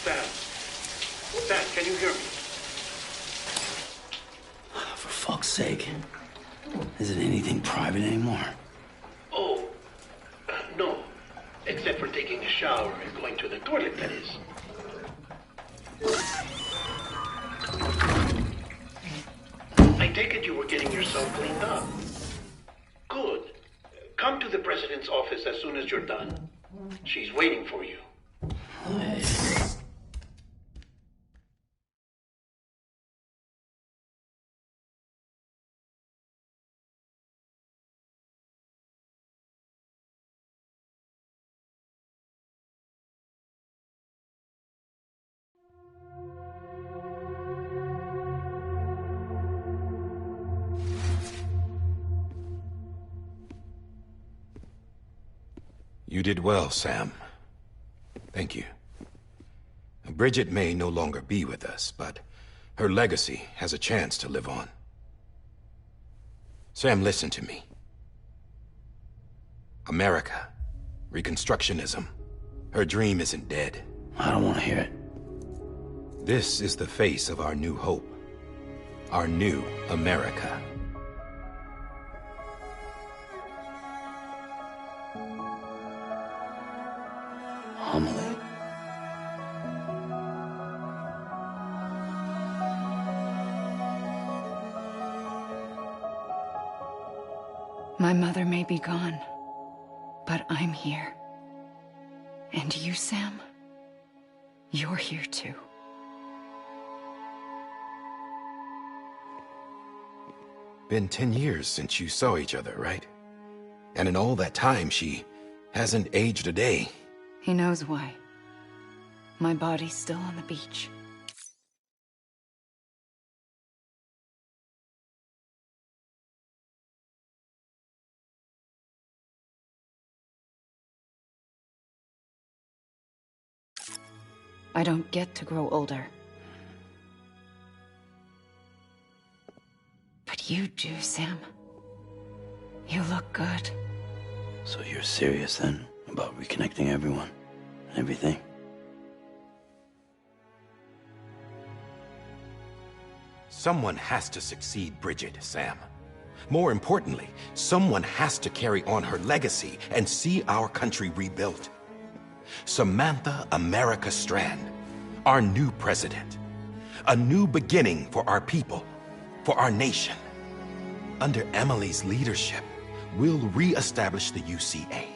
Sam. Sam, can you hear me? For fuck's sake. Isn't anything private anymore? Oh, no. Except for taking a shower and going to the toilet, that is. I take it you were getting yourself cleaned up. Good. Come to the president's office as soon as you're done. She's waiting for you. You did well, Sam. Thank you. Bridget may no longer be with us, but her legacy has a chance to live on. Sam, listen to me. America, Reconstructionism, her dream isn't dead. I don't want to hear it. This is the face of our new hope. Our new America. Amelie. My mother may be gone, but I'm here. And you, Sam, you're here too. Been 10 years since you saw each other, right? And in all that time, she hasn't aged a day. He knows why. My body's still on the beach. I don't get to grow older. But you do, Sam. You look good. So you're serious then about reconnecting everyone and everything? Someone has to succeed Bridget, Sam. More importantly, someone has to carry on her legacy and see our country rebuilt. Samantha America Strand, our new president. A new beginning for our people, for our nation. Under Emily's leadership, we'll re-establish the UCA,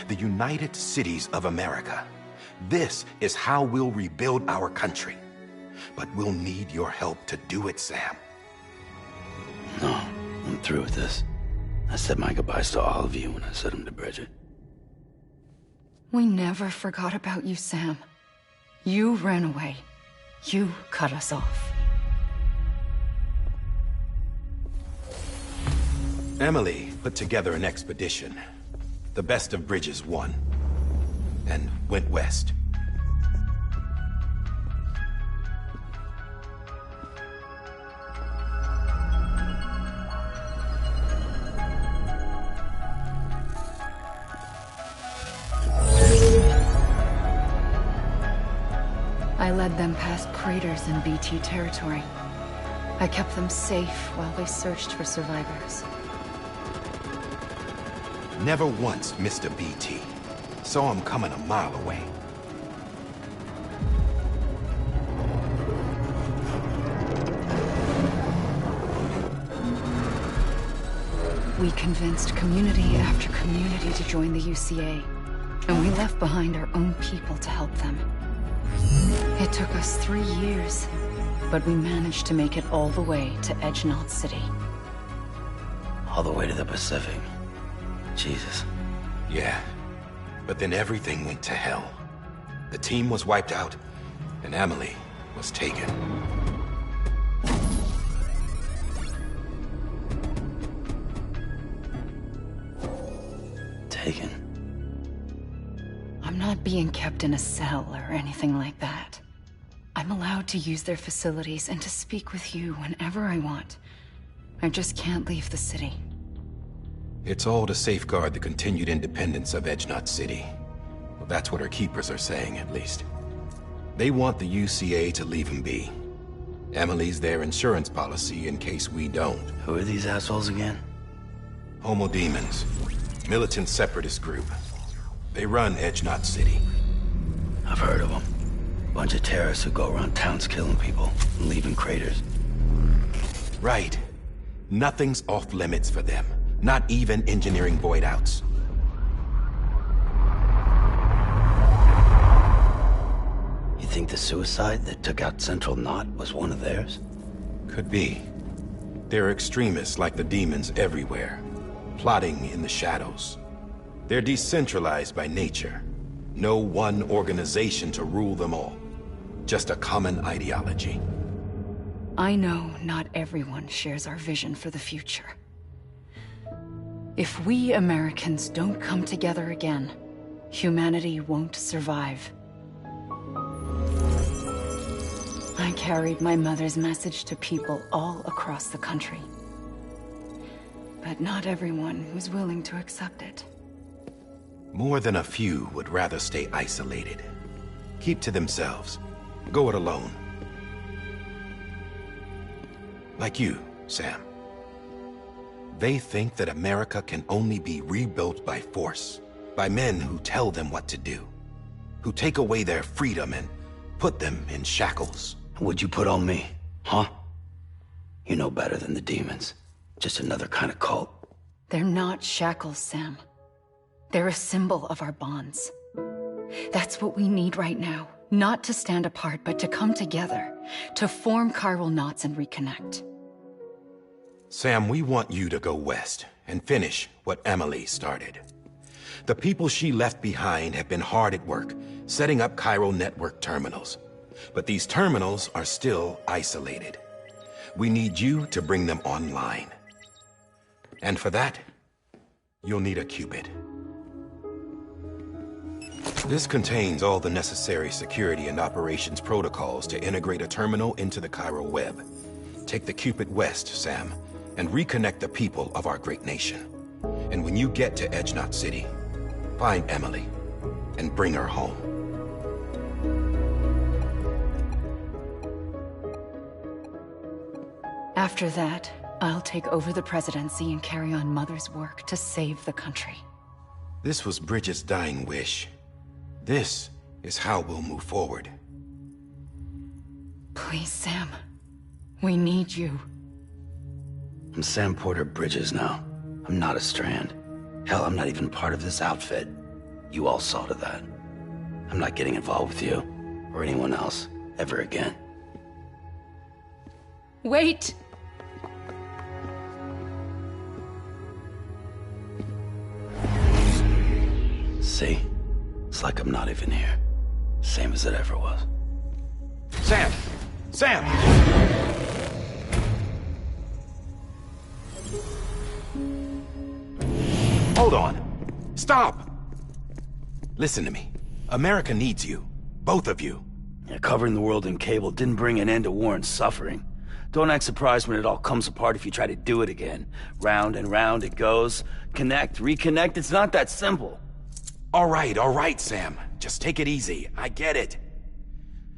the United Cities of America. This is how we'll rebuild our country. But we'll need your help to do it, Sam. No, I'm through with this. I said my goodbyes to all of you when I said them to Bridget. We never forgot about you, Sam. You ran away. You cut us off. Emily put together an expedition. The best of Bridges won, and went west. I led them past craters in BT territory. I kept them safe while they searched for survivors. Never once missed a BT. Saw him coming a mile away. We convinced community after community to join the UCA, and we left behind our own people to help them. It took us 3 years, but we managed to make it all the way to Edgenot City. All the way to the Pacific. Jesus. Yeah, but then everything went to hell. The team was wiped out, and Emily was taken. Taken? I'm not being kept in a cell or anything like that. I'm allowed to use their facilities and to speak with you whenever I want. I just can't leave the city. It's all to safeguard the continued independence of Edgenot City. That's what her keepers are saying, at least. They want the UCA to leave him be. Emily's their insurance policy in case we don't. Who are these assholes again? Homo Demons. Militant separatist group. They run Edge Knot City. I've heard of them. Bunch of terrorists who go around towns killing people and leaving craters. Right. Nothing's off limits for them. Not even engineering void outs. You think the suicide that took out Central Knot was one of theirs? Could be. There are extremists like the demons everywhere, plotting in the shadows. They're decentralized by nature. No one organization to rule them all. Just a common ideology. I know not everyone shares our vision for the future. If we Americans don't come together again, humanity won't survive. I carried my mother's message to people all across the country. But not everyone was willing to accept it. More than a few would rather stay isolated. Keep to themselves. Go it alone. Like you, Sam. They think that America can only be rebuilt by force, by men who tell them what to do, who take away their freedom and put them in shackles. What'd you put on me, huh? You know better than the demons. Just another kind of cult. They're not shackles, Sam. They're a symbol of our bonds. That's what we need right now. Not to stand apart, but to come together. To form chiral knots and reconnect. Sam, we want you to go west and finish what Emily started. The people she left behind have been hard at work, setting up chiral network terminals. But these terminals are still isolated. We need you to bring them online. And for that, you'll need a Cupid. This contains all the necessary security and operations protocols to integrate a terminal into the chiral web. Take the Cupid west, Sam, and reconnect the people of our great nation. And when you get to Edge Knot City, find Emily and bring her home. After that, I'll take over the presidency and carry on Mother's work to save the country. This was Bridget's dying wish. This is how we'll move forward. Please, Sam. We need you. I'm Sam Porter Bridges now. I'm not a Strand. Hell, I'm not even part of this outfit. You all saw to that. I'm not getting involved with you, or anyone else, ever again. Wait! See? It's like I'm not even here. Same as it ever was. Sam! Sam! Hold on. Stop! Listen to me. America needs you. Both of you. Yeah, covering the world in cable didn't bring an end to war and suffering. Don't act surprised when it all comes apart if you try to do it again. Round and round it goes. Connect, reconnect, it's not that simple. All right, Sam. Just take it easy. I get it.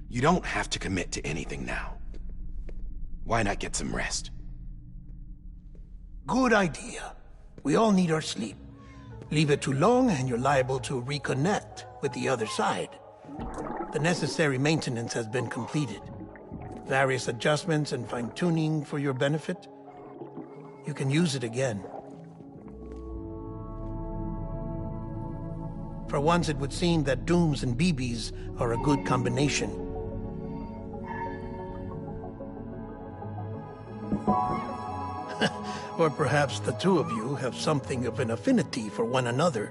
You don't have to commit to anything now. Why not get some rest? Good idea. We all need our sleep. Leave it too long and you're liable to reconnect with the other side. The necessary maintenance has been completed. Various adjustments and fine-tuning for your benefit. You can use it again. For once, it would seem that Dooms and BBs are a good combination. Or perhaps the two of you have something of an affinity for one another.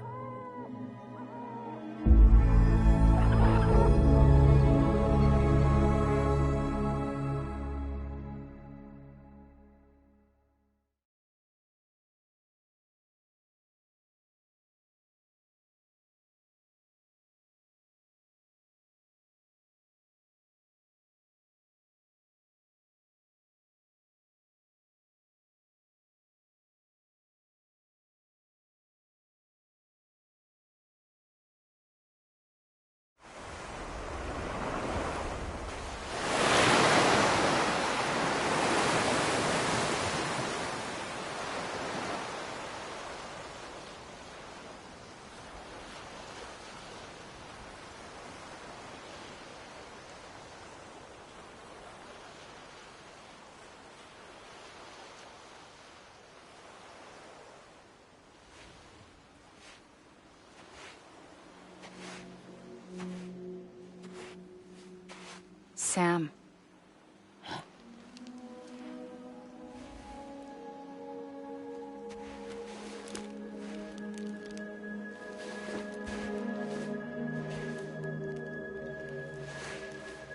Sam.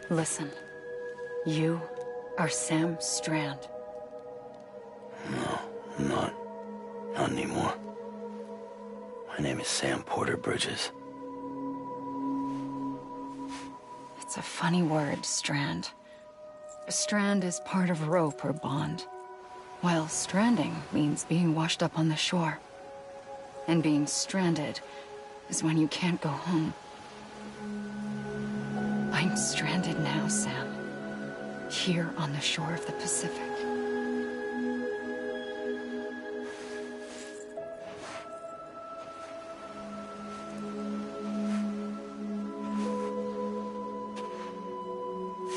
Listen, you are Sam Strand. No, I'm not. Not anymore. My name is Sam Porter Bridges. It's a funny word, Strand. A strand is part of rope or bond, while stranding means being washed up on the shore. And being stranded is when you can't go home. I'm stranded now, Sam. Here on the shore of the Pacific.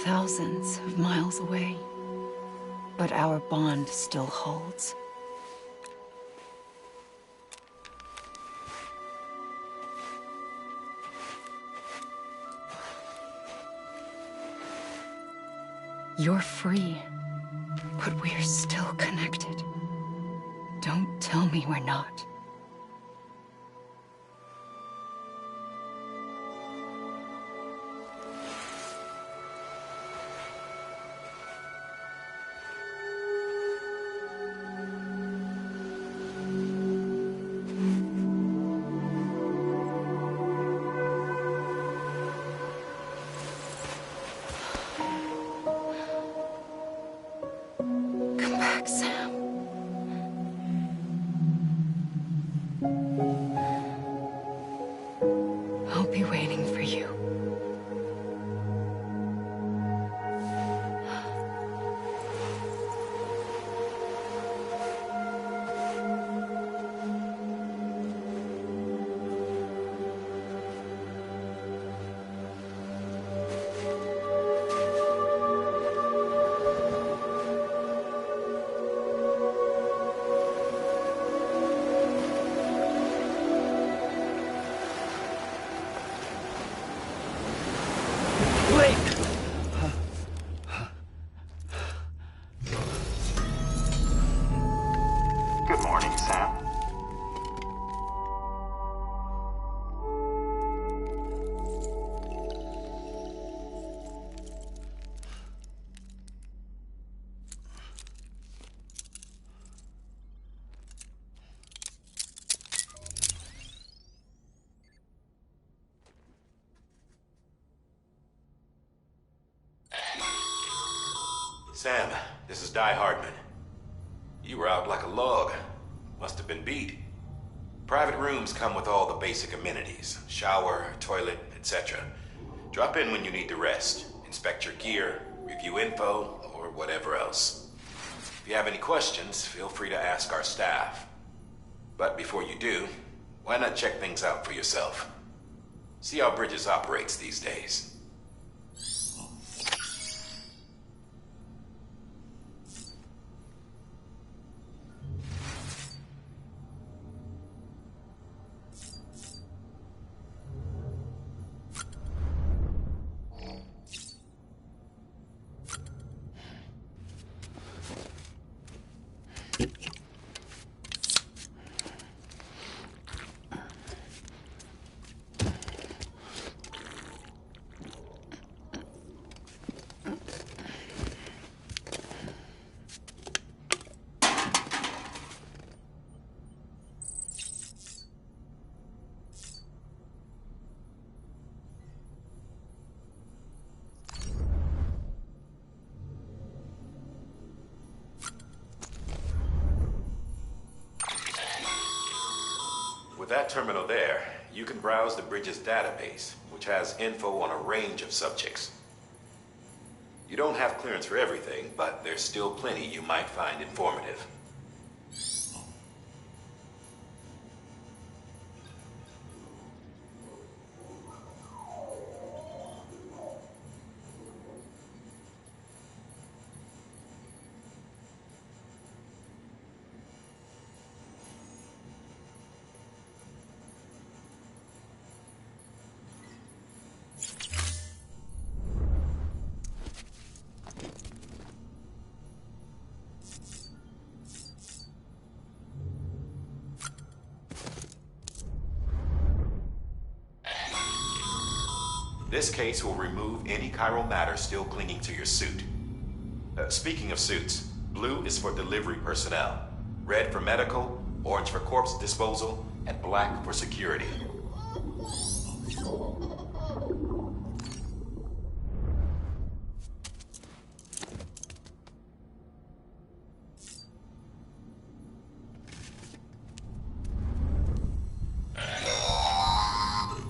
Thousands of miles away, but our bond still holds. You're free, but we're still connected. Don't tell me we're not. Come back, Sam. I'll be waiting for you. Good morning, Sam. Sam, this is Di Hardman. You were out like a log. Must have been beat. Private rooms come with all the basic amenities. Shower, toilet, etc. Drop in when you need to rest. Inspect your gear, review info, or whatever else. If you have any questions, feel free to ask our staff. But before you do, why not check things out for yourself? See how Bridges operates these days. With that terminal there, you can browse the Bridges database, which has info on a range of subjects. You don't have clearance for everything, but there's still plenty you might find informative. This case will remove any chiral matter still clinging to your suit. Speaking of suits, blue is for delivery personnel, red for medical, orange for corpse disposal, and black for security.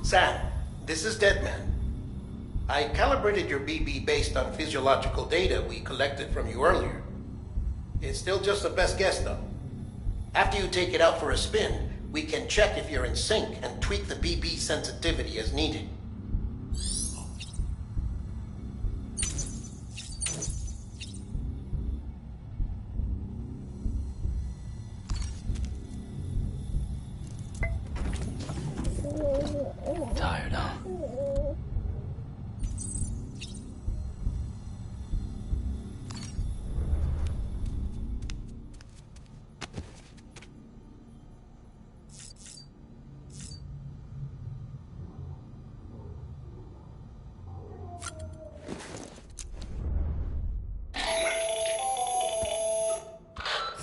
Sam, this is Deadman. I calibrated your BB based on physiological data we collected from you earlier. It's still just a best guess, though. After you take it out for a spin, we can check if you're in sync and tweak the BB sensitivity as needed. Tired, huh?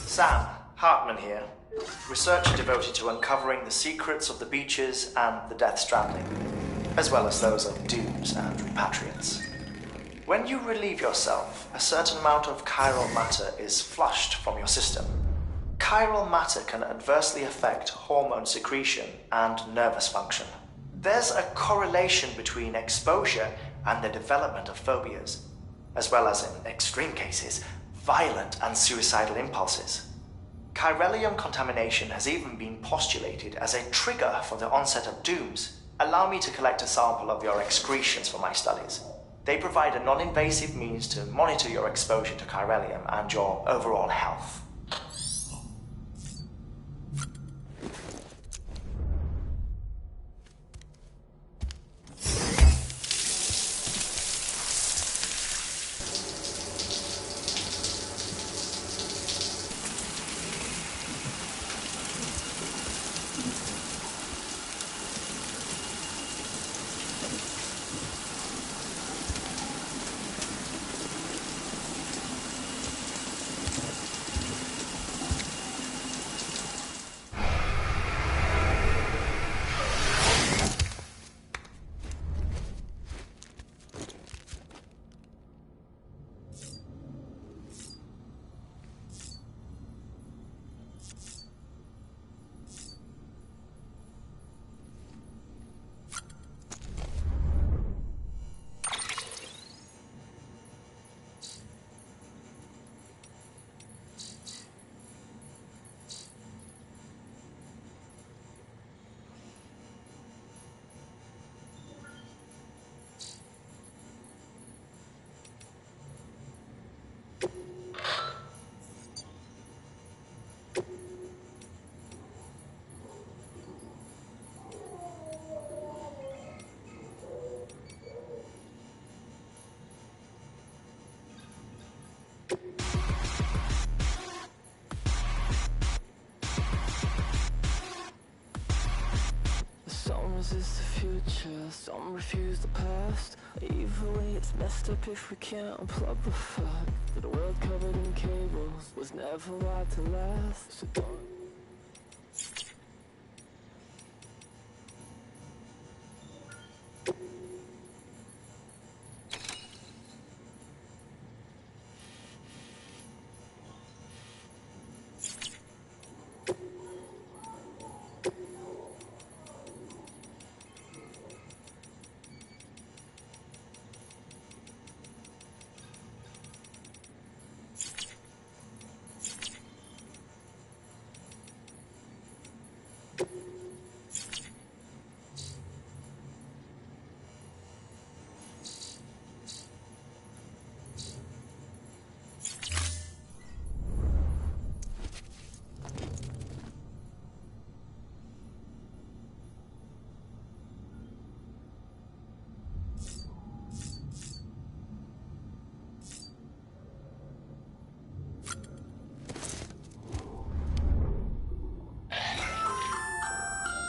Sam, Hartman here, researcher devoted to uncovering the secrets of the beaches and the Death Stranding, as well as those of dooms and repatriates. When you relieve yourself, a certain amount of chiral matter is flushed from your system. Chiral matter can adversely affect hormone secretion and nervous function. There's a correlation between exposure and the development of phobias, as well as, in extreme cases, violent and suicidal impulses. Chiralium contamination has even been postulated as a trigger for the onset of dooms. Allow me to collect a sample of your excretions for my studies. They provide a non-invasive means to monitor your exposure to chiralium and your overall health. Some resist the future, some refuse the past. Evilly, it's messed up if we can't unplug the fact that a world covered in cables was never like to last. So don't.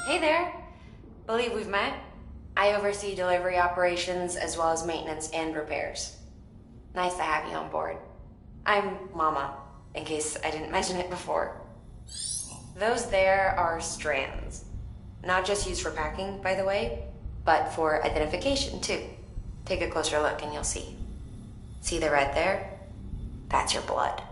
Hey there. Believe we've met? I oversee delivery operations as well as maintenance and repairs. Nice to have you on board. I'm Mama, in case I didn't mention it before. Those there are strands. Not just used for packing, by the way, but for identification, too. Take a closer look and you'll see. See the red there? That's your blood.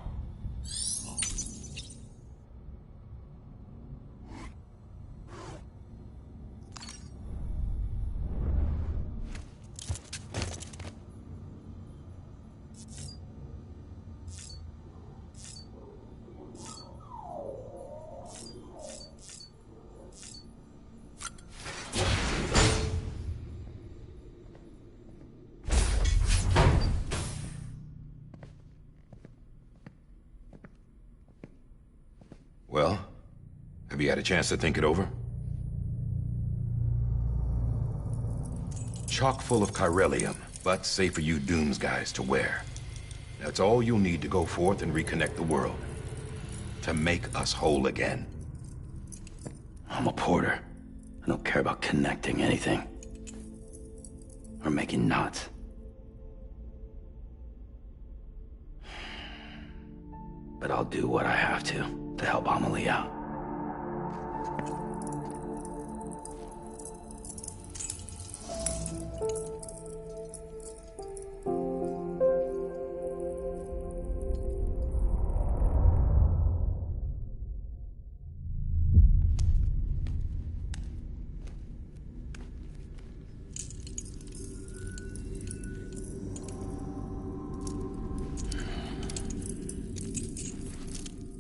Well, have you had a chance to think it over? Chock full of chiralium, but safe for you Dooms guys to wear. That's all you'll need to go forth and reconnect the world. To make us whole again. I'm a porter. I don't care about connecting anything. Or making knots. But I'll do what I have to help Amelie out.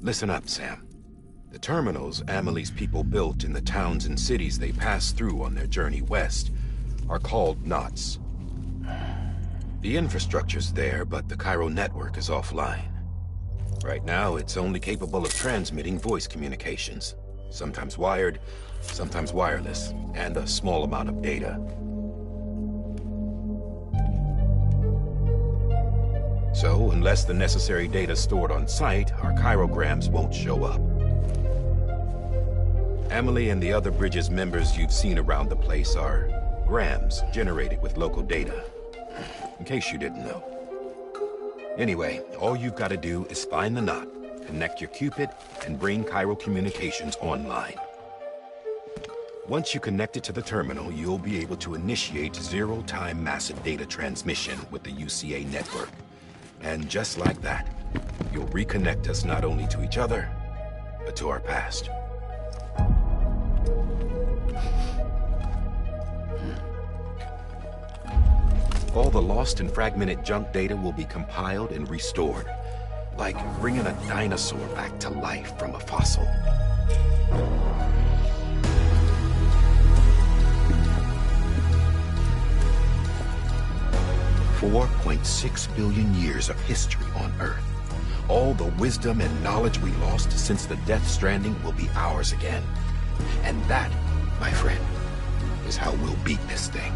Listen up, Sam. The terminals Amelie's people built in the towns and cities they passed through on their journey west are called knots. The infrastructure's there, but the Cairo network is offline. Right now, it's only capable of transmitting voice communications. Sometimes wired, sometimes wireless, and a small amount of data. So, unless the necessary data's stored on site, our chirograms won't show up. Amelie and the other Bridges members you've seen around the place are grams generated with local data. In case you didn't know. Anyway, all you've got to do is find the knot, connect your Cupid, and bring Cairo communications online. Once you connect it to the terminal, you'll be able to initiate zero-time massive data transmission with the UCA network. And just like that, you'll reconnect us not only to each other, but to our past. All the lost and fragmented junk data will be compiled and restored, like bringing a dinosaur back to life from a fossil. $4.6 billion years of history on Earth. All the wisdom and knowledge we lost since the Death Stranding will be ours again. And that, my friend, is how we'll beat this thing.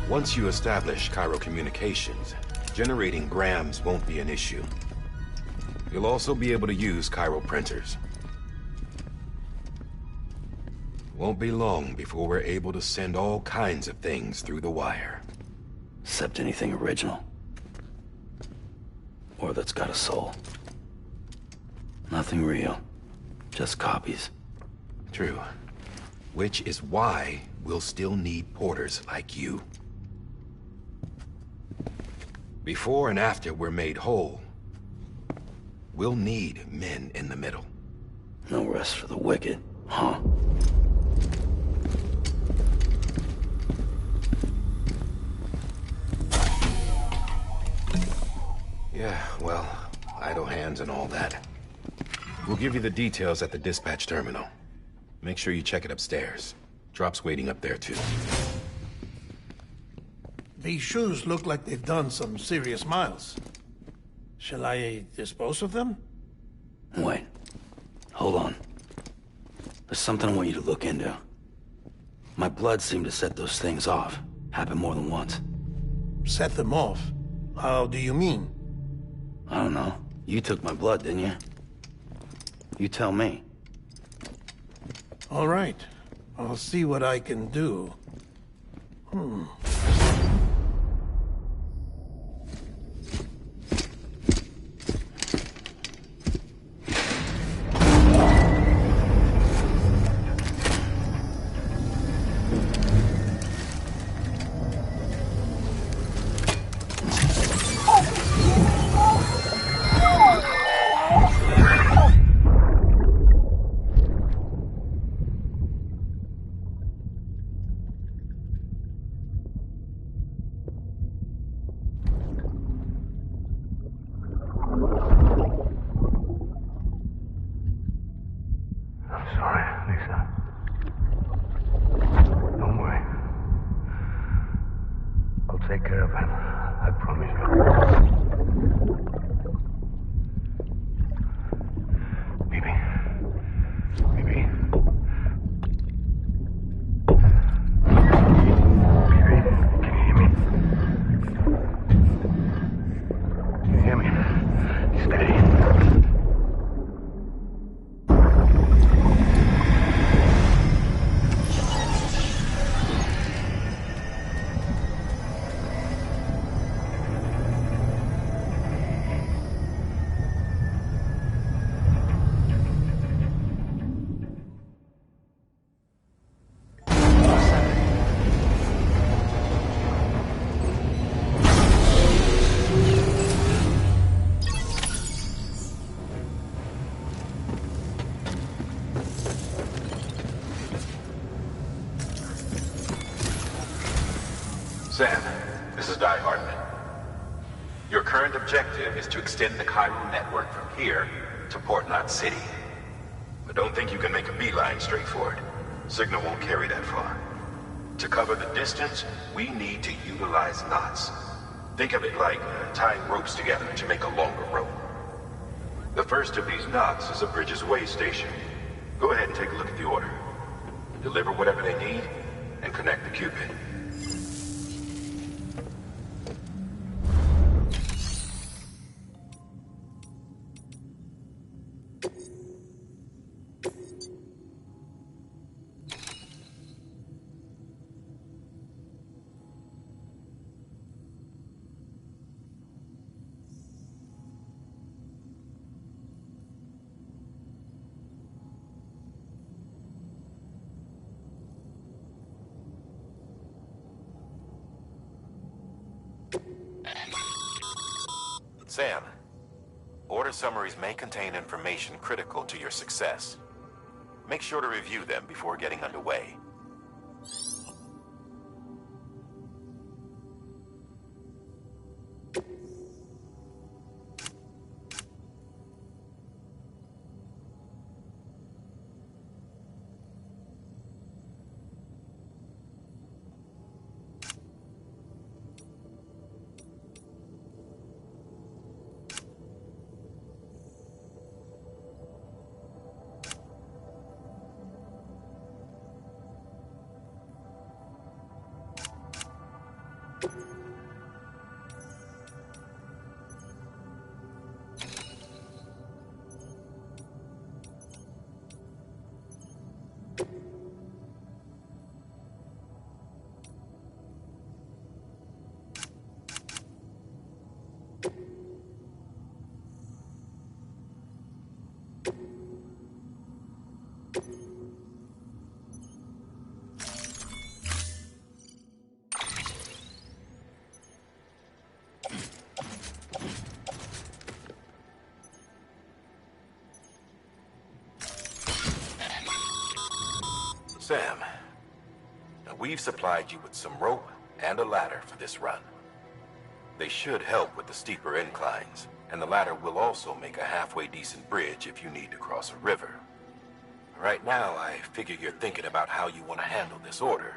Once you establish Cairo communications, generating grams won't be an issue. You'll also be able to use Cairo printers. Won't be long before we're able to send all kinds of things through the wire. Except anything original. Or that's got a soul. Nothing real. Just copies. True. Which is why we'll still need porters like you. Before and after we're made whole, we'll need men in the middle. No rest for the wicked, huh? Yeah, well, idle hands and all that. We'll give you the details at the dispatch terminal. Make sure you check it upstairs. Drop's waiting up there, too. These shoes look like they've done some serious miles. Shall I dispose of them? Wait. Hold on. There's something I want you to look into. My blood seemed to set those things off. Happened more than once. Set them off? How do you mean? I don't know. You took my blood, didn't you? You tell me. All right. I'll see what I can do. Take care of him. I promise you. Baby. Baby. Baby, can you hear me? Can you hear me? Steady. Sam, this is Di Hartman. Your current objective is to extend the Cairo network from here to Port Knot City. But don't think you can make a beeline straight for it. Signal won't carry that far. To cover the distance, we need to utilize knots. Think of it like tying ropes together to make a longer rope. The first of these knots is a Bridges way station. Go ahead and take a look at the order. Deliver whatever they need, and connect the Cupid. Sam, order summaries may contain information critical to your success. Make sure to review them before getting underway. Sam, now we've supplied you with some rope and a ladder for this run. They should help with the steeper inclines, and the ladder will also make a halfway decent bridge if you need to cross a river. Right now, I figure you're thinking about how you want to handle this order.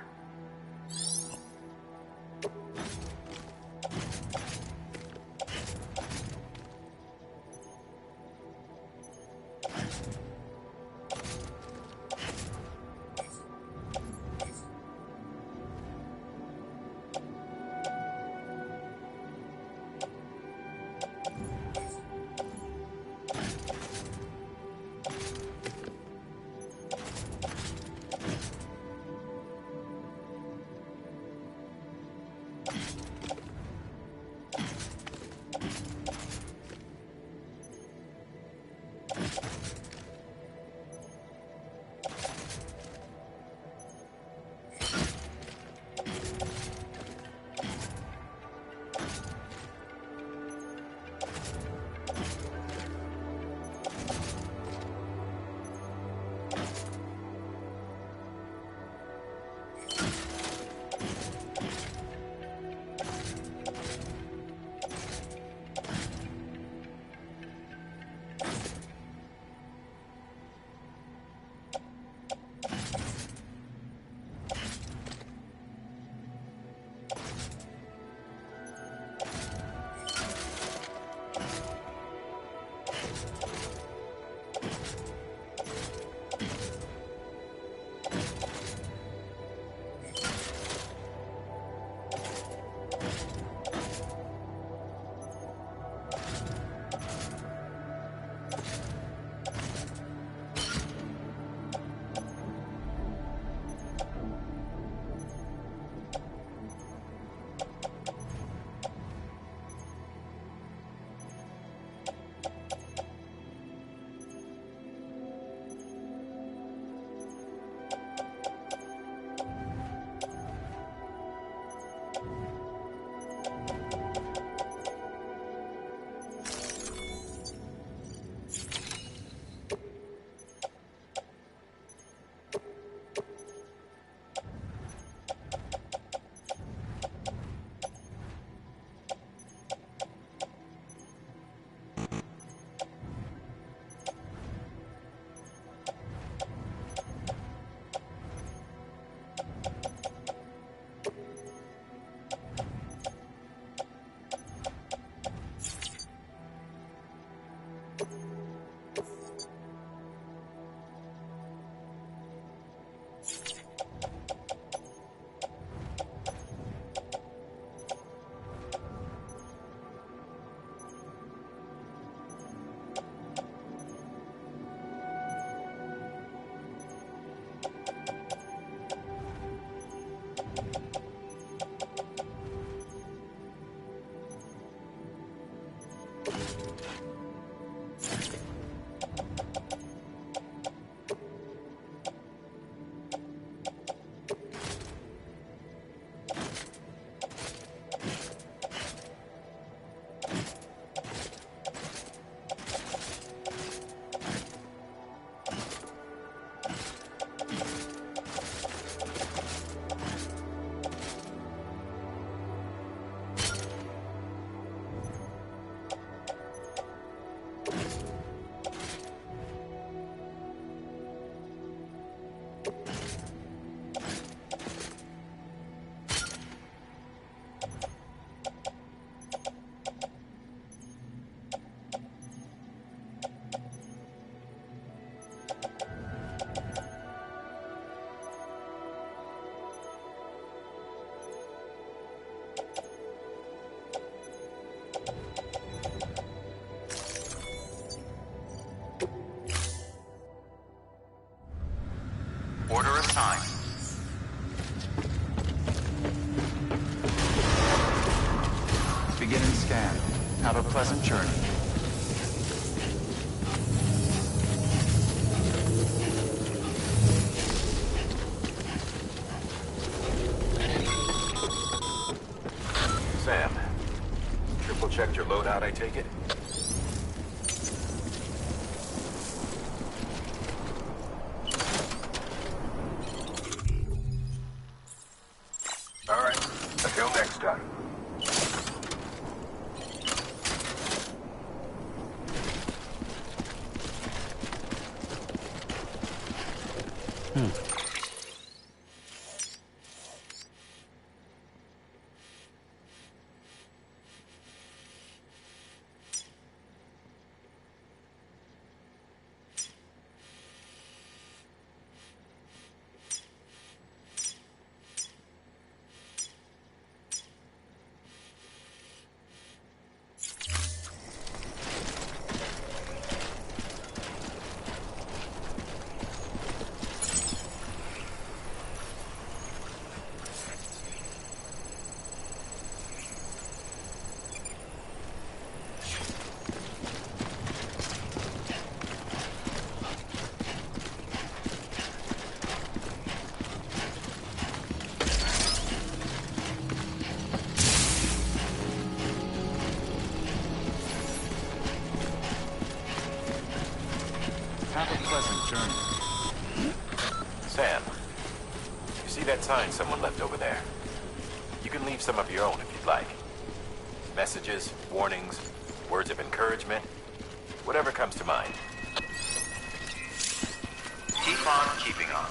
Sam. Have a pleasant journey. Sam, triple checked your loadout, I take it? All right. Until next time. Have a pleasant journey. Sam, you see that sign someone left over there? You can leave some of your own if you'd like. Messages, warnings, words of encouragement, whatever comes to mind. Keep on keeping on.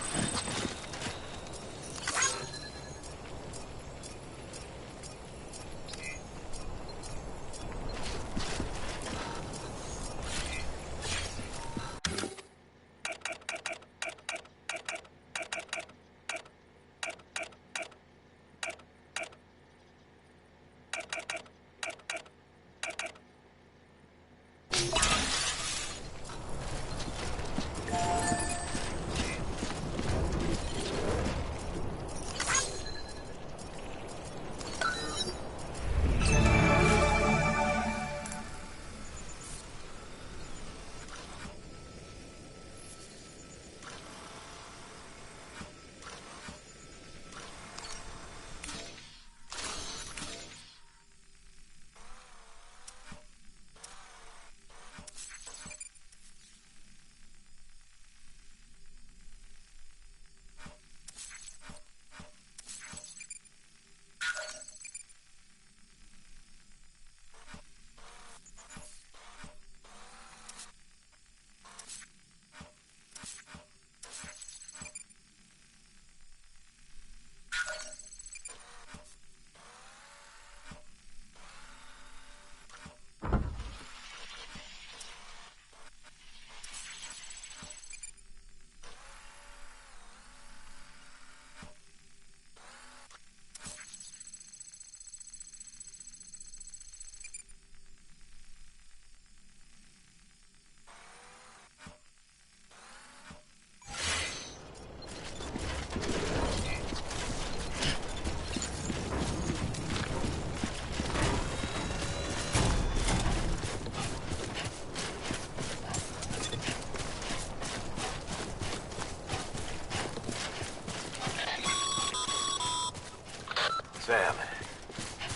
Sam,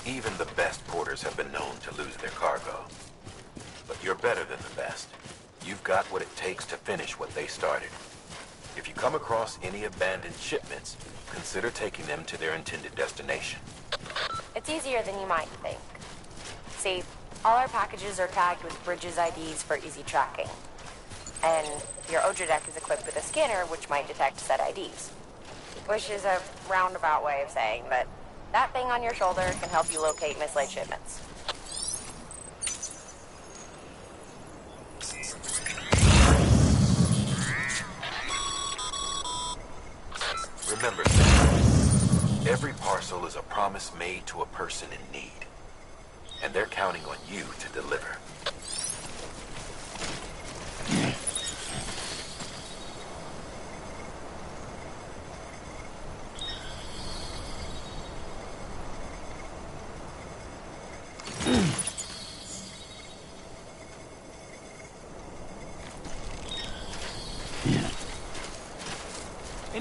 even the best porters have been known to lose their cargo. But you're better than the best. You've got what it takes to finish what they started. If you come across any abandoned shipments, consider taking them to their intended destination. It's easier than you might think. See, all our packages are tagged with Bridges IDs for easy tracking. And your Odra deck is equipped with a scanner which might detect said IDs. Which is a roundabout way of saying that that thing on your shoulder can help you locate mislaid shipments. Remember, Sam, every parcel is a promise made to a person in need. And they're counting on you to deliver.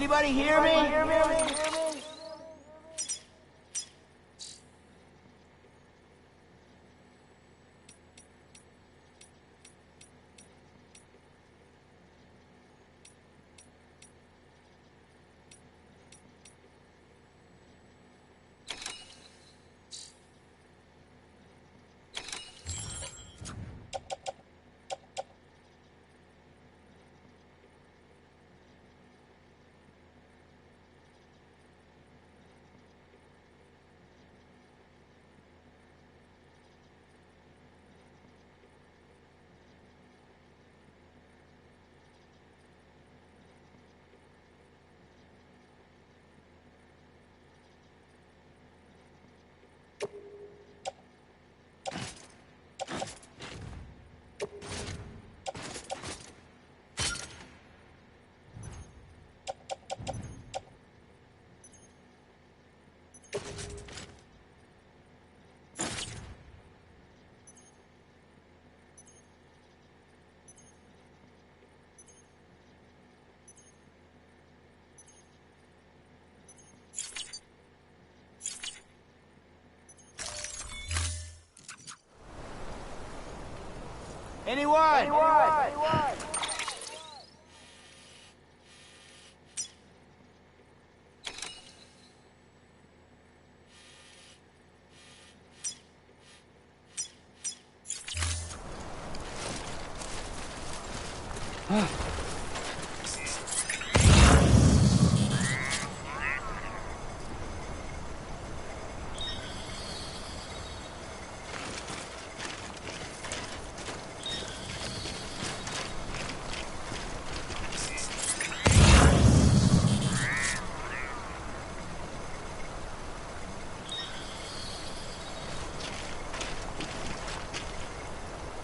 Anybody hear me? Anyone?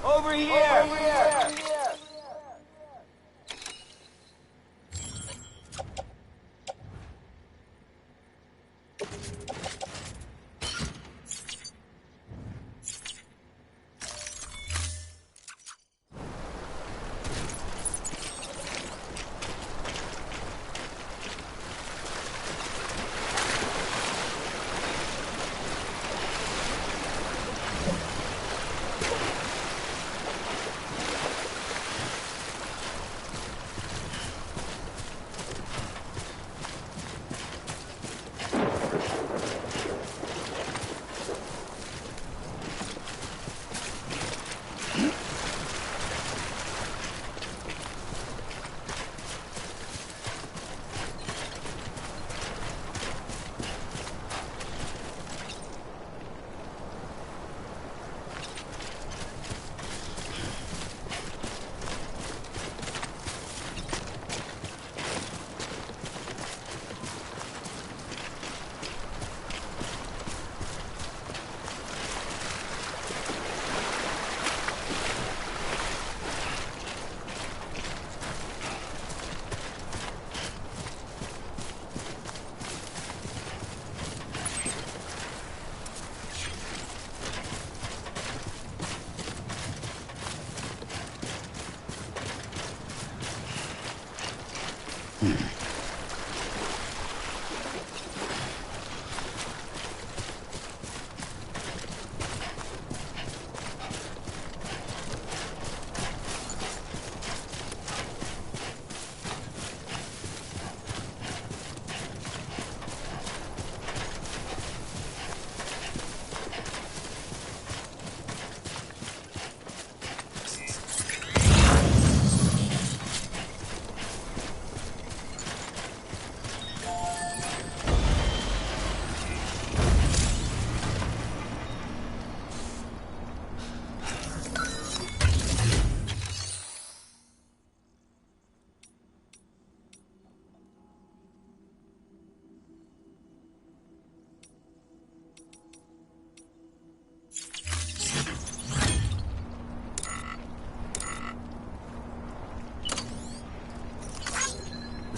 Over here!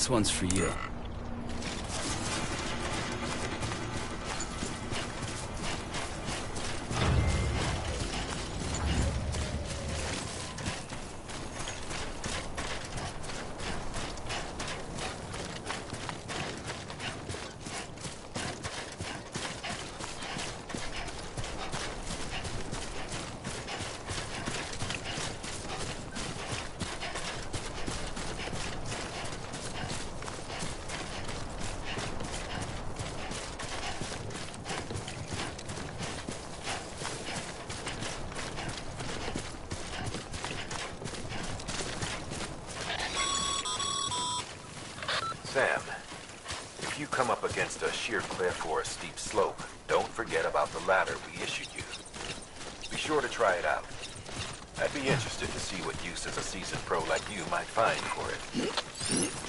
This one's for you. Sam, if you come up against a sheer cliff or a steep slope, don't forget about the ladder we issued you. Be sure to try it out. I'd be interested to see what uses a seasoned pro like you might find for it.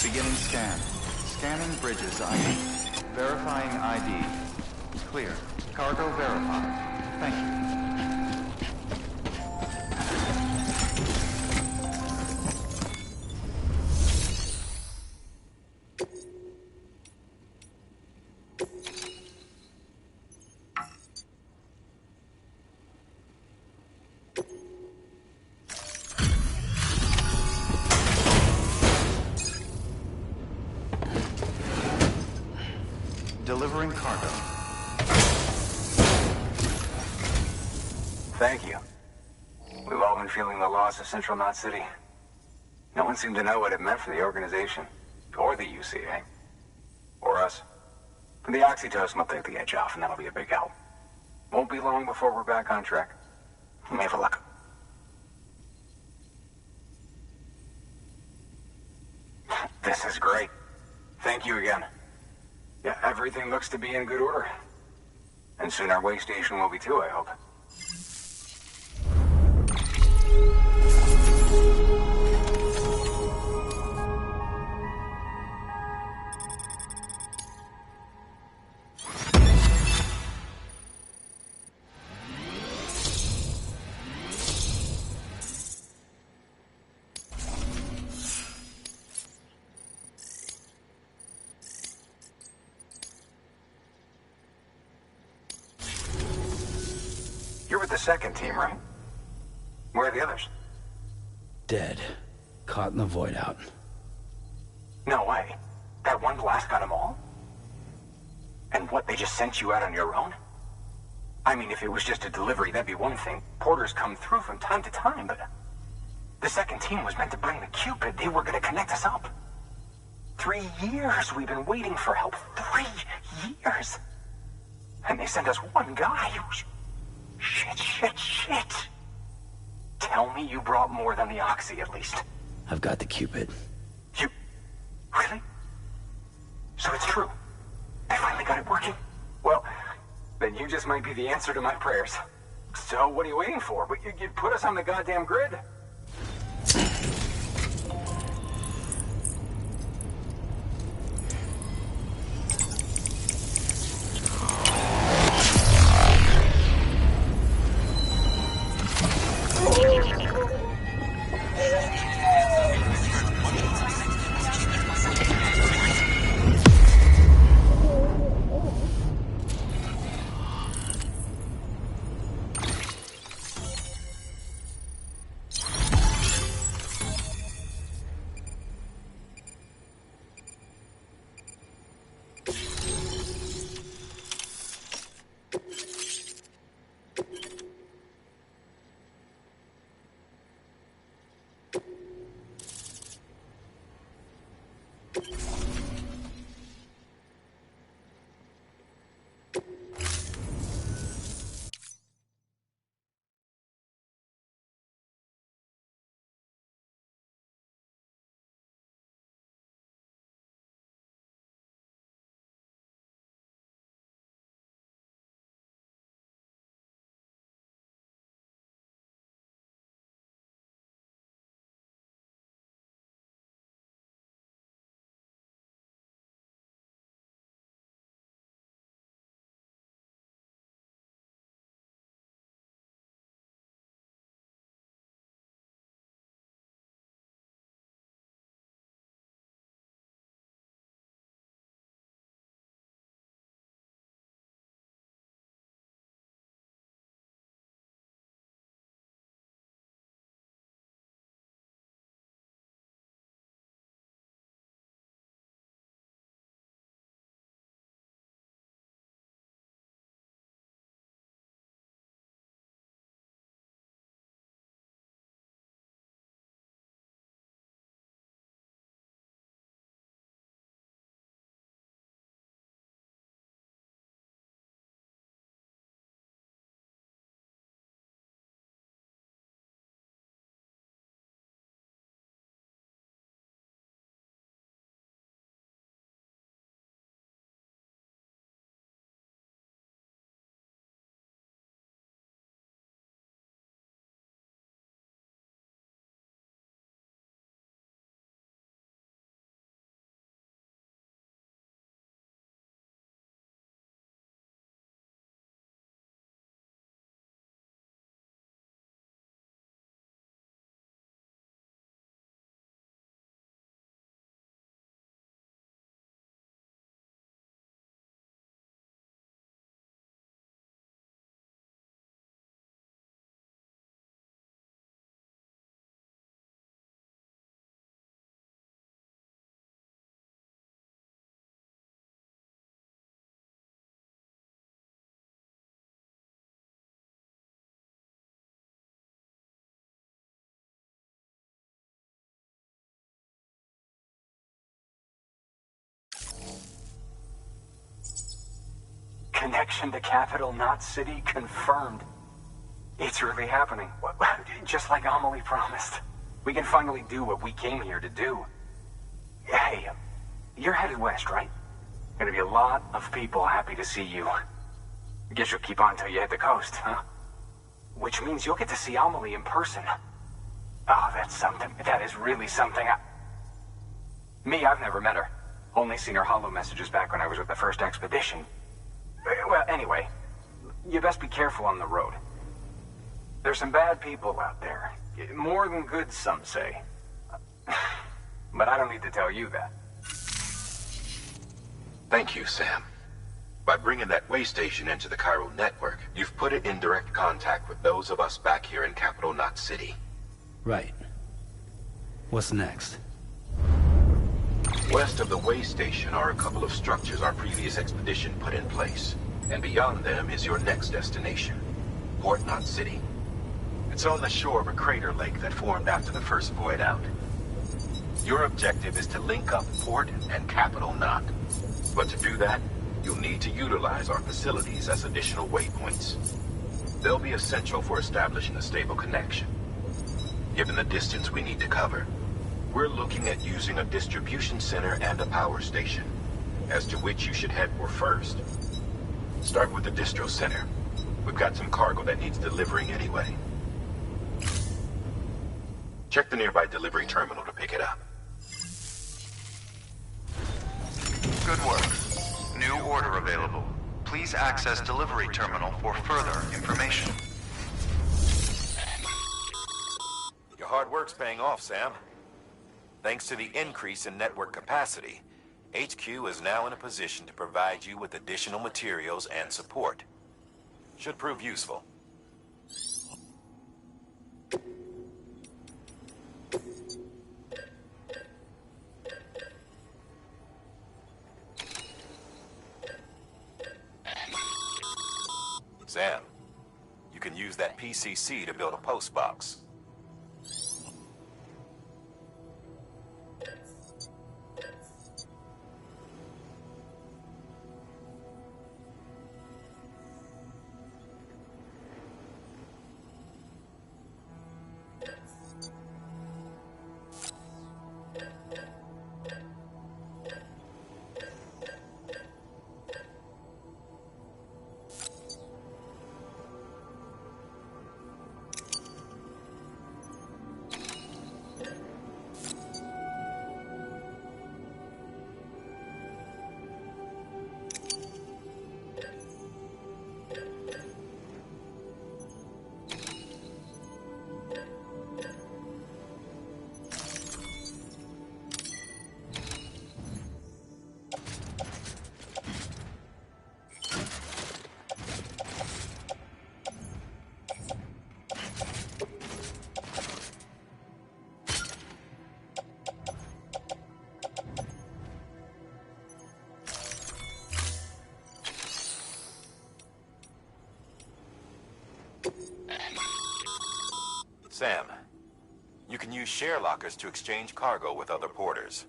Beginning scan. Scanning bridges ID. Verifying ID. Clear. Cargo verified. Thank you. Delivering cargo. Thank you. We've all been feeling the loss of Central Knot City. No one seemed to know what it meant for the organization, or the UCA, or us. The oxytocin will take the edge off, and that'll be a big help. Won't be long before we're back on track. Let me have a look. This is great. Thank you again. Yeah, everything looks to be in good order. And soon our way station will be too, I hope. You're with the second team, right? Where are the others? Dead. Caught in the void out. No way. That one blast got them all? And what, they just sent you out on your own? I mean, if it was just a delivery, that'd be one thing. Porters come through from time to time, but... The second team was meant to bring the Cupid. They were gonna connect us up. 3 years we've been waiting for help. 3 years! And they sent us one guy who's... Shit. Tell me you brought more than the Oxy, at least. I've got the Cupid. You... Really? So it's true. They finally got it working. Well, then you just might be the answer to my prayers. So what are you waiting for? You'd put us on the goddamn grid. Connection to Capital Knot City confirmed. It's really happening. Just like Amelie promised. We can finally do what we came here to do. Hey, you're headed west, right? Gonna be a lot of people happy to see you. Guess you'll keep on till you hit the coast, huh? Which means you'll get to see Amelie in person. Oh, that's something. That is really something. Me, I've never met her. Only seen her holo messages back when I was with the first expedition. Well, anyway, you best be careful on the road. There's some bad people out there. More than good, some say. But I don't need to tell you that. Thank you, Sam. By bringing that way station into the Cairo network, you've put it in direct contact with those of us back here in Capital Knot City. Right. What's next? West of the way station are a couple of structures our previous expedition put in place. And beyond them is your next destination, Port Knot City. It's on the shore of a crater lake that formed after the first void out. Your objective is to link up Port and Capital Knot. But to do that, you'll need to utilize our facilities as additional waypoints. They'll be essential for establishing a stable connection. Given the distance we need to cover, we're looking at using a distribution center and a power station, as to which you should head for first. Start with the distro center. We've got some cargo that needs delivering anyway. Check the nearby delivery terminal to pick it up. Good work. New order available. Please access delivery terminal for further information. Your hard work's paying off, Sam. Thanks to the increase in network capacity, HQ is now in a position to provide you with additional materials and support. Should prove useful. Sam, you can use that PCC to build a post box. Sam, you can use share lockers to exchange cargo with other porters.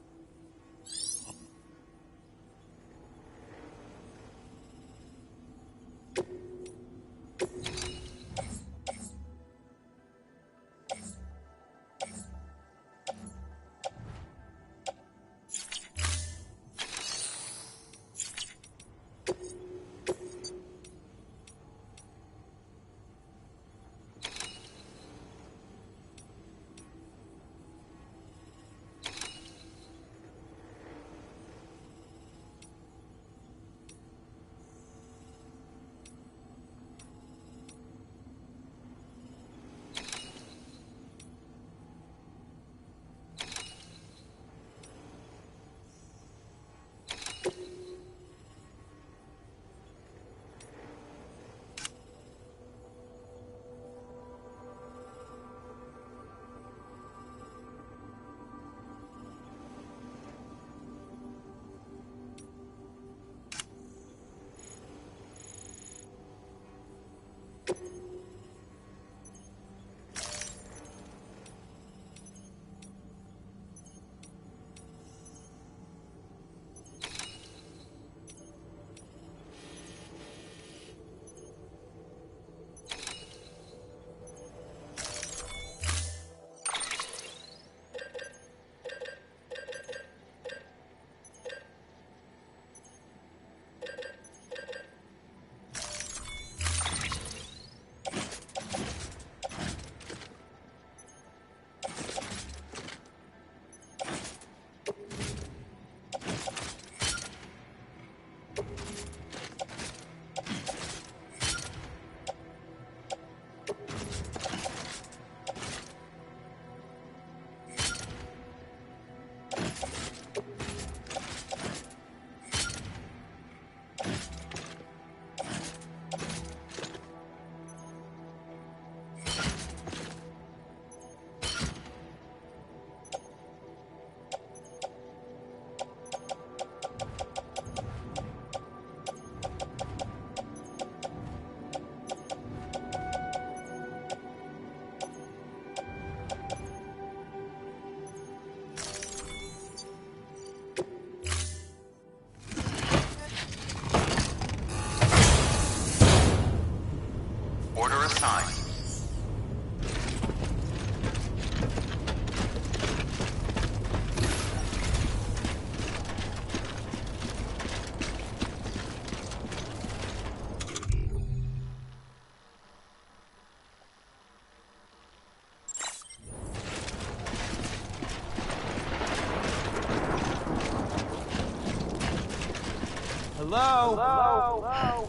Hello? Hello?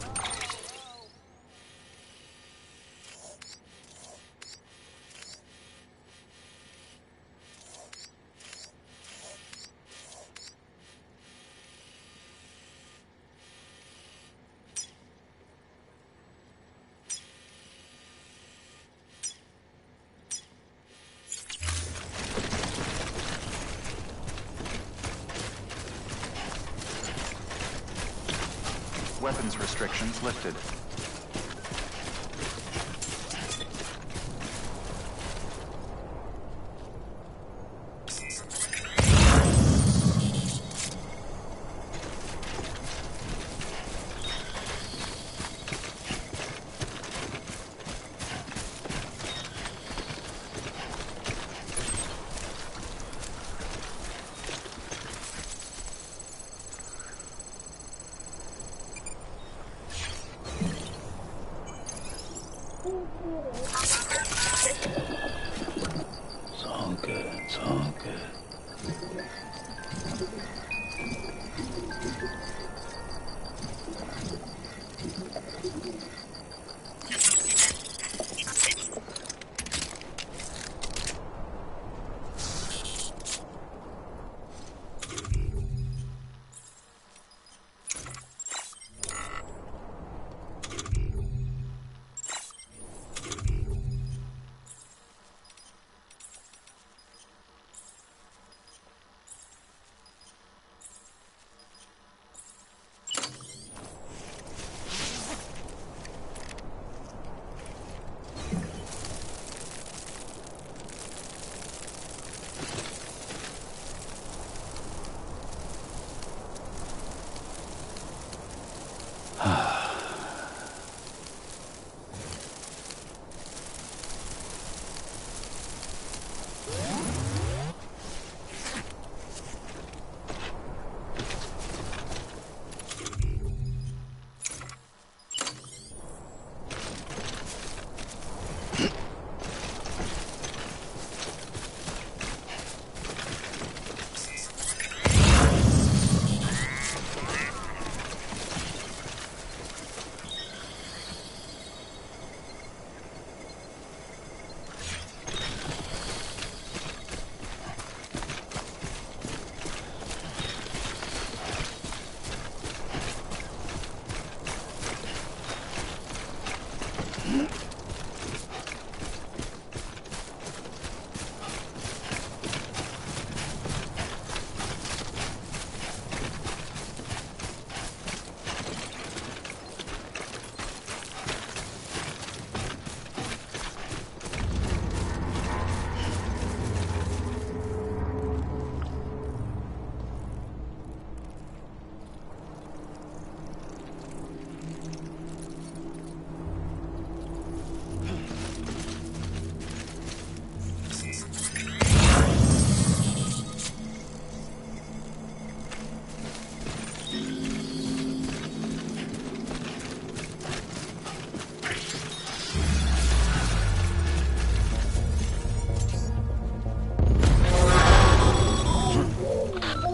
Weapons restrictions lifted. It's all good, it's all good.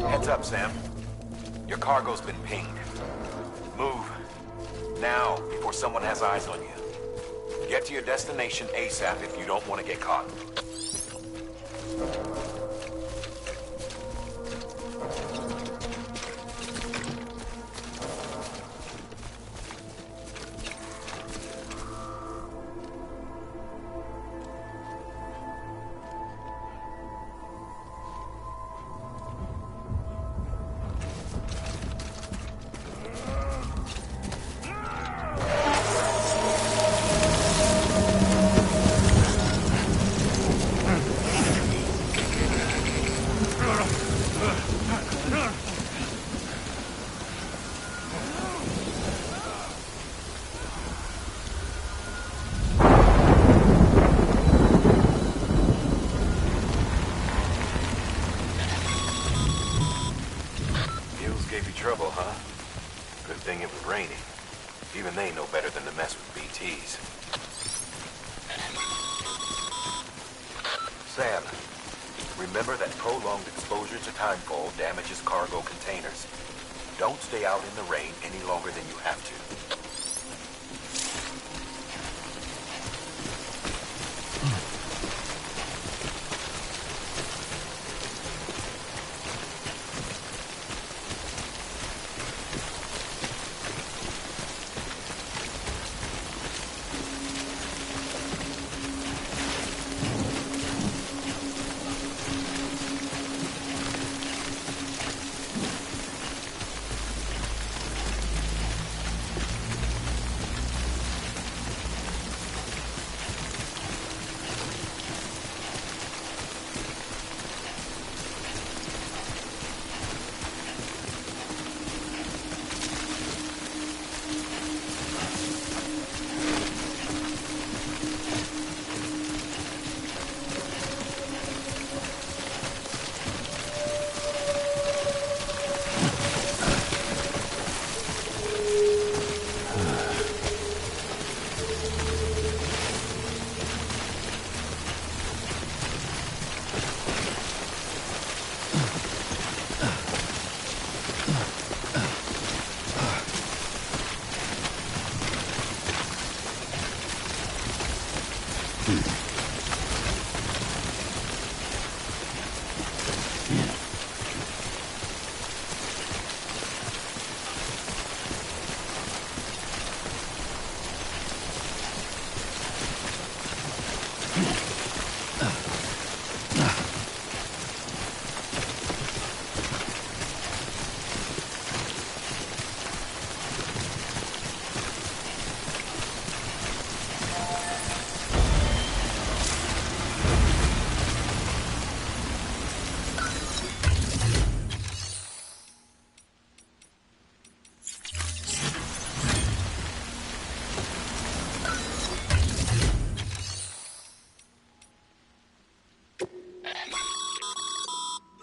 Heads up, Sam. Your cargo's been pinged. Move. Now, before someone has eyes on you. Get to your destination ASAP if you don't want to get caught. Trouble, huh? Good thing it was raining. Even they know better than to mess with BTs. Sam, remember that prolonged exposure to timefall damages cargo containers. Don't stay out in the rain any longer than you have to.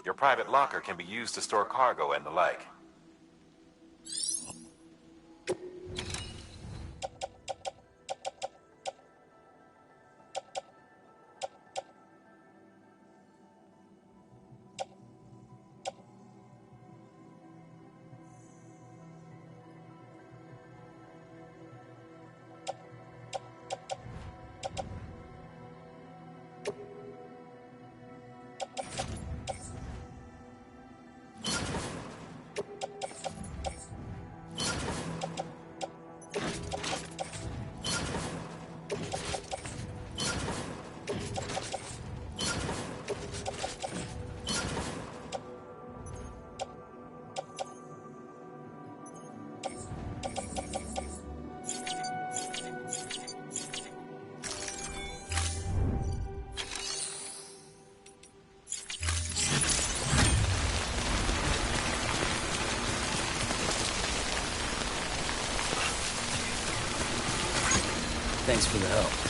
Your private locker can be used to store cargo and the like. Thanks for the help.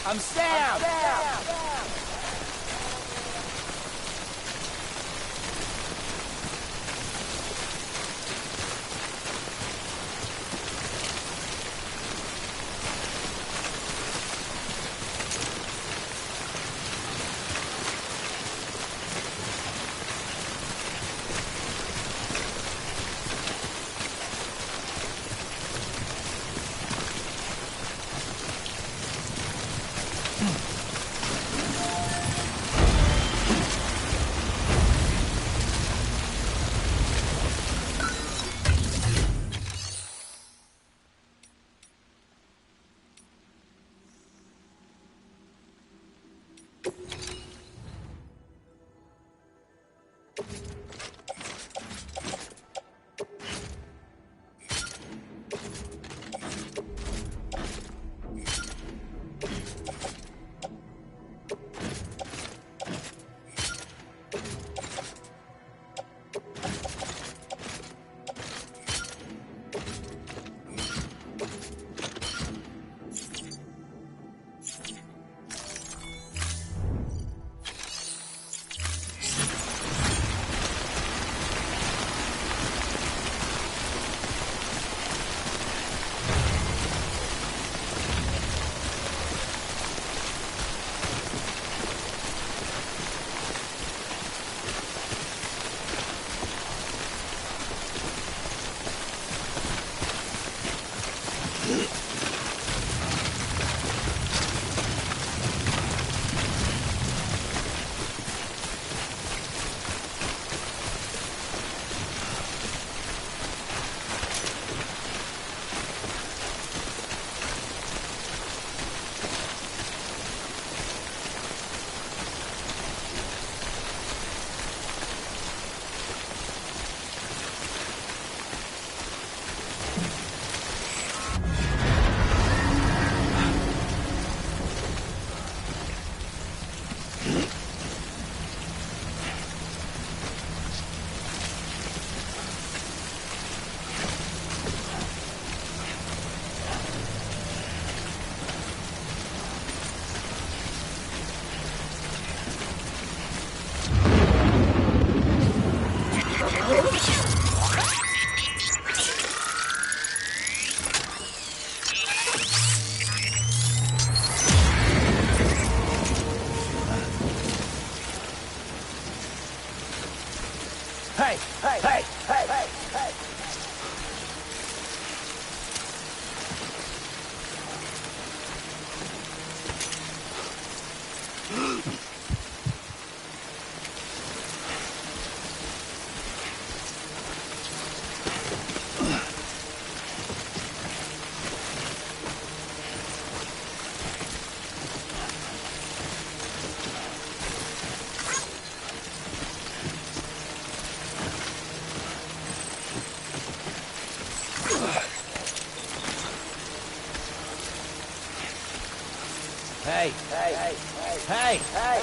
I'm Sam! Hey!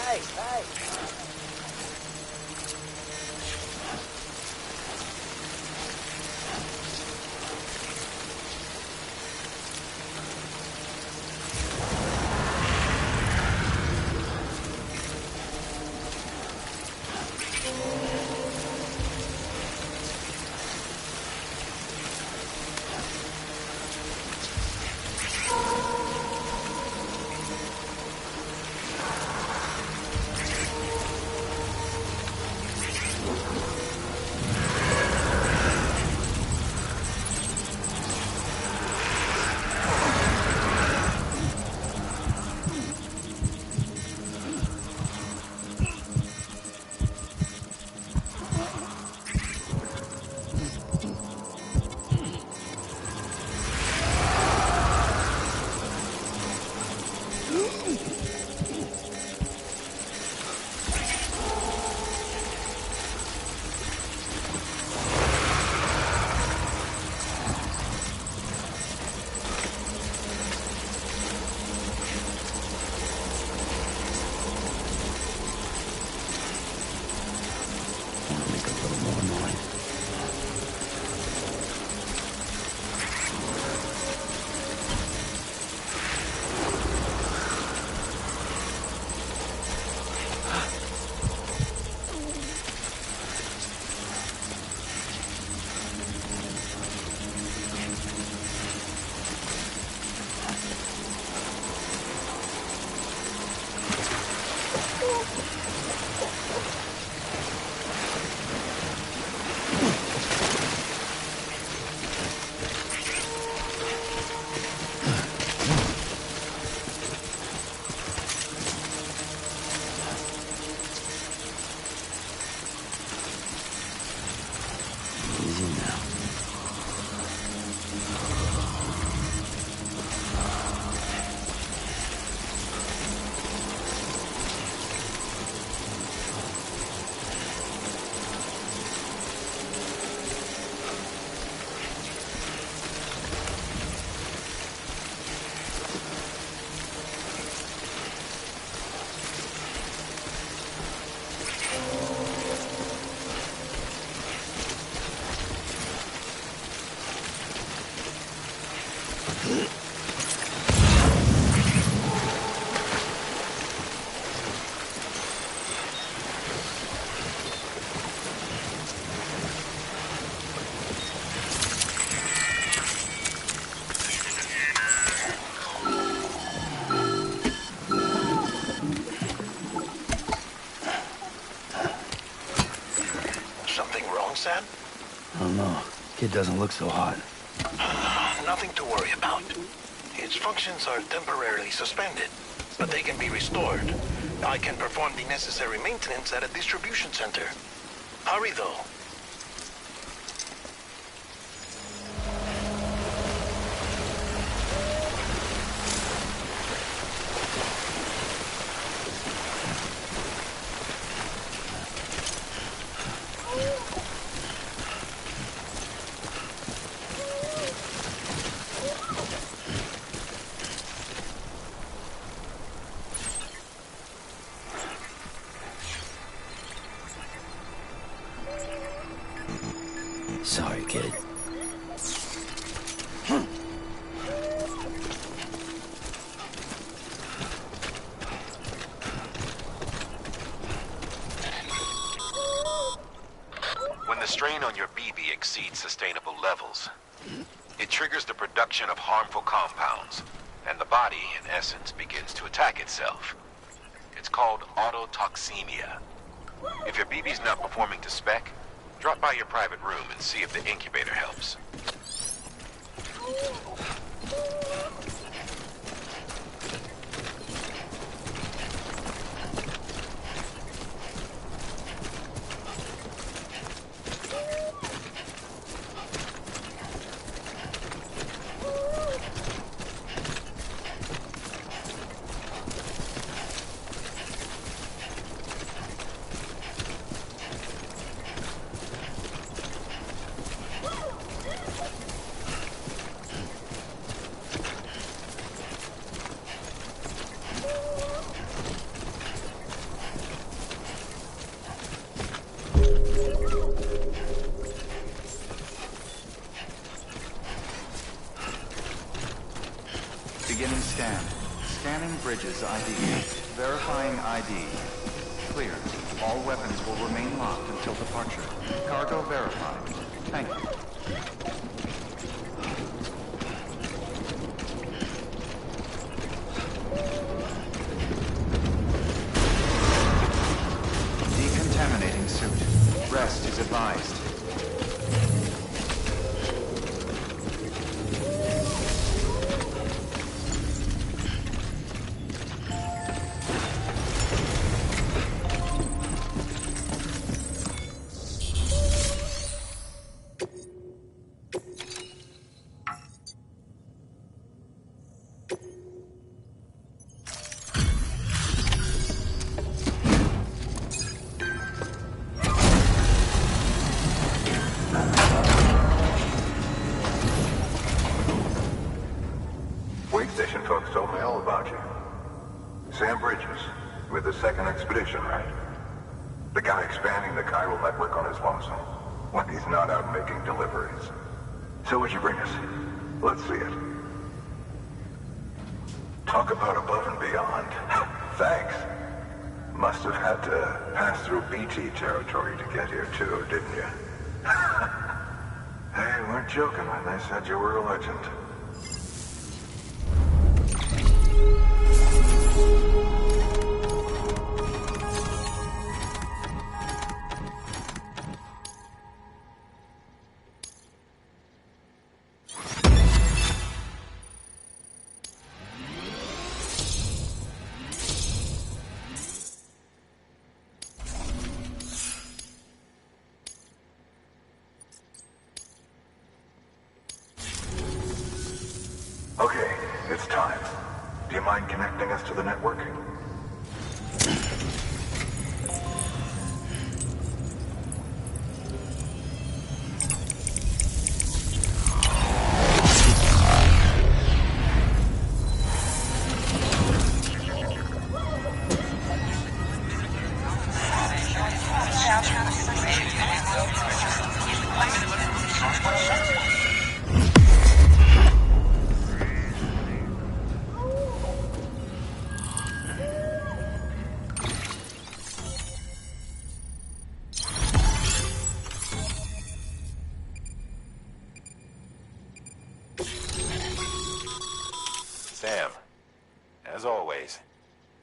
Sam? I don't know. Kid doesn't look so hot. Nothing to worry about. Its functions are temporarily suspended, but they can be restored. I can perform the necessary maintenance at a distribution center. Hurry, though. Sorry, kid. When the strain on your BB exceeds sustainable levels, it triggers the production of harmful compounds, and the body, in essence, begins to attack itself. It's called autotoxemia. If your BB's not performing to spec, drop by your private room and see if the incubator helps. Beginning scan. Scanning bridges ID. Verifying ID. Clear. All weapons will remain locked until departure. Cargo verified. Thank you. Decontaminating suit. Rest is advised. Station folks told me all about you. Sam Bridges, with the second expedition, right? The guy expanding the chiral network on his lonesome, when he's not out making deliveries. So what'd you bring us? Let's see it. Talk about above and beyond. Thanks. Must have had to pass through BT territory to get here too, didn't you? They weren't joking when they said you were a legend. Okay, it's time. Do you mind connecting us to the network? As always,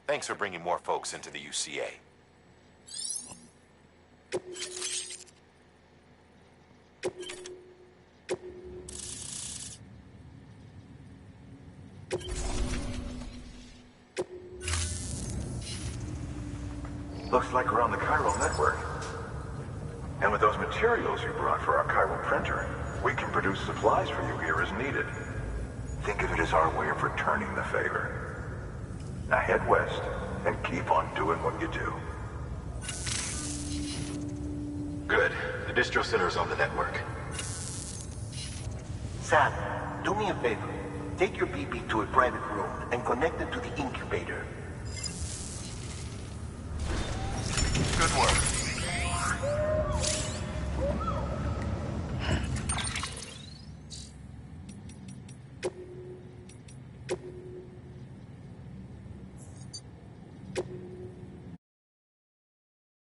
thanks for bringing more folks into the UCA. Looks like we're on the chiral network. And with those materials you brought for our chiral printer, we can produce supplies for you here as needed. Think of it as our way of returning the favor. Now head west and keep on doing what you do. Good. The distro center is on the network. Sam, do me a favor. Take your BB to a private room and connect it to the incubator.